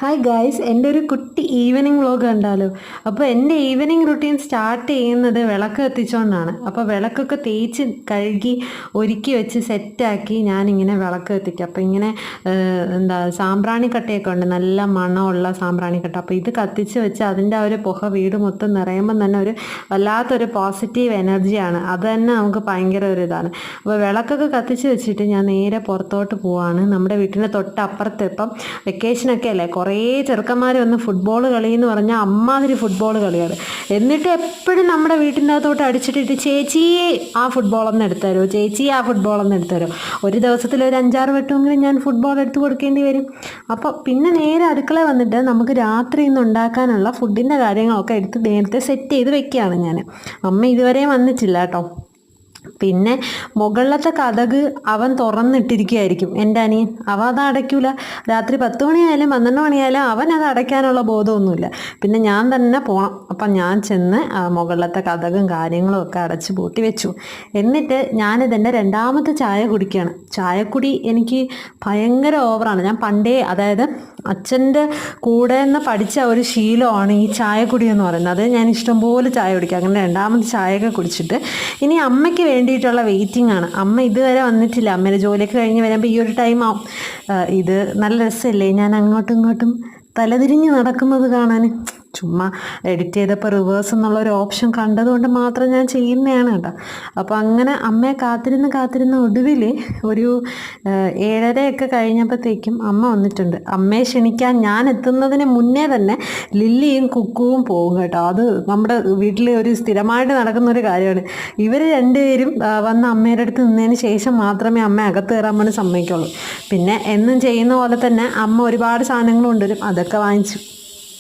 Hi guys, എൻ്റെ ഒരു കുട്ടി ഈവനിങ് വ്ളോഗ് കണ്ടാലോ. അപ്പോൾ എൻ്റെ ഈവനിങ് റുട്ടീൻ സ്റ്റാർട്ട് ചെയ്യുന്നത് വിളക്ക് കത്തിച്ചുകൊണ്ടാണ്. അപ്പോൾ വിളക്കൊക്കെ തേച്ച് കഴുകി ഒരുക്കി വെച്ച് സെറ്റാക്കി ഞാനിങ്ങനെ വിളക്ക് കത്തിക്കും. അപ്പോൾ ഇങ്ങനെ സാമ്പ്രാണിക്കട്ടയൊക്കെ ഉണ്ട്, നല്ല മണമുള്ള സാമ്പ്രാണിക്കട്ട. അപ്പോൾ ഇത് കത്തിച്ച് വെച്ച് അതിൻ്റെ ആ ഒരു പുക വീട് മൊത്തം നിറയുമ്പം തന്നെ ഒരു വല്ലാത്തൊരു പോസിറ്റീവ് എനർജിയാണ്. അത് തന്നെ നമുക്ക് ഭയങ്കര ഒരു ഇതാണ്. അപ്പോൾ വിളക്കൊക്കെ കത്തിച്ച് വെച്ചിട്ട് ഞാൻ നേരെ പുറത്തോട്ട് പോവാണ്. നമ്മുടെ വീട്ടിൻ്റെ തൊട്ടപ്പുറത്ത് ഇപ്പം വെക്കേഷനൊക്കെ അല്ലേ, കുറേ ചെറുക്കന്മാർ വന്ന് ഫുട്ബോൾ കളി എന്ന് പറഞ്ഞാൽ അമ്മാതിരി ഫുട്ബോൾ കളിയാണ്. എന്നിട്ട് എപ്പോഴും നമ്മുടെ വീട്ടിൻ്റെ അകത്തോട്ട് അടിച്ചിട്ടിട്ട് ചേച്ചി ആ ഫുട്ബോളൊന്ന് എടുത്തു തരുമോ, ചേച്ചി ആ ഫുട്ബോളൊന്ന് എടുത്തു തരുമോ. ഒരു ദിവസത്തിൽ ഒരു 5-6 വട്ടമെങ്കിലും ഞാൻ ഫുട്ബോൾ എടുത്ത് കൊടുക്കേണ്ടി വരും. അപ്പോൾ പിന്നെ നേരെ അടുക്കള വന്നിട്ട് നമുക്ക് രാത്രി ഇന്ന് ഉണ്ടാക്കാനുള്ള ഫുഡിൻ്റെ കാര്യങ്ങളൊക്കെ എടുത്ത് നേരത്തെ സെറ്റ് ചെയ്ത് വെക്കുകയാണ് ഞാൻ. അമ്മ ഇതുവരെയും വന്നിട്ടില്ല കേട്ടോ. പിന്നെ മുകളിലത്തെ കതക് അവൻ തുറന്നിട്ടിരിക്കുകയായിരിക്കും, എൻ്റെ അനിയൻ. അവൻ അത് അടയ്ക്കൂല. രാത്രി 10 മണിയായാലും 12 മണിയായാലും അവൻ അത് അടയ്ക്കാനുള്ള ബോധമൊന്നുമില്ല. പിന്നെ ഞാൻ തന്നെ പോകണം. അപ്പം ഞാൻ ചെന്ന് മുകളിലത്തെ കതകും കാര്യങ്ങളും ഒക്കെ അടച്ച് പൂട്ടി വെച്ചു. എന്നിട്ട് ഞാനിതെൻ്റെ രണ്ടാമത്തെ ചായ കുടിക്കുകയാണ്. ചായക്കുടി എനിക്ക് ഭയങ്കര ഓവറാണ്. ഞാൻ പണ്ടേ, അതായത് അച്ഛൻ്റെ കൂടെ നിന്ന് പഠിച്ച ഒരു ശീലമാണ് ഈ ചായക്കുടി എന്ന് പറയുന്നത്. അത് ഞാൻ ഇഷ്ടംപോലെ ചായ കുടിക്കും. അങ്ങനെ രണ്ടാമത്തെ ചായയൊക്കെ കുടിച്ചിട്ട് ഇനി അമ്മയ്ക്ക് വേണ്ടിയിട്ടുള്ള വെയിറ്റിംഗ് ആണ്. അമ്മ ഇതുവരെ വന്നിട്ടില്ല. അമ്മയുടെ ജോലിയൊക്കെ കഴിഞ്ഞ് വരുമ്പോൾ ഈ ഒരു ടൈം ആവും. ഇത് നല്ല രസമല്ലേ, ഞാൻ അങ്ങോട്ടും ഇങ്ങോട്ടും തലതിരിഞ്ഞ് നടക്കുന്നത് കാണാൻ. ചുമ്മാ എഡിറ്റ് ചെയ്തപ്പോൾ റിവേഴ്സ് എന്നുള്ളൊരു ഓപ്ഷൻ കണ്ടതുകൊണ്ട് മാത്രം ഞാൻ ചെയ്യുന്നതാണ് കേട്ടോ. അപ്പോൾ അങ്ങനെ അമ്മയെ കാത്തിരുന്ന ഒടുവിൽ ഒരു 7:30 കഴിഞ്ഞപ്പോഴത്തേക്കും അമ്മ വന്നിട്ടുണ്ട്. അമ്മയെ ക്ഷണിക്കാൻ ഞാൻ എത്തുന്നതിന് മുന്നേ തന്നെ ലില്ലിയും കുക്കുവും പോകും കേട്ടോ. അത് നമ്മുടെ വീട്ടിൽ ഒരു സ്ഥിരമായിട്ട് നടക്കുന്ന ഒരു കാര്യമാണ്. ഇവർ രണ്ടുപേരും വന്ന് അമ്മയുടെ അടുത്ത് നിന്നതിന് ശേഷം മാത്രമേ അമ്മ അകത്ത് കയറാൻ വേണ്ടി സമ്മതിക്കുള്ളൂ. പിന്നെ എന്നും ചെയ്യുന്ന പോലെ തന്നെ അമ്മ ഒരുപാട് സാധനങ്ങൾ കൊണ്ടുവരും, അതൊക്കെ വാങ്ങിച്ചു.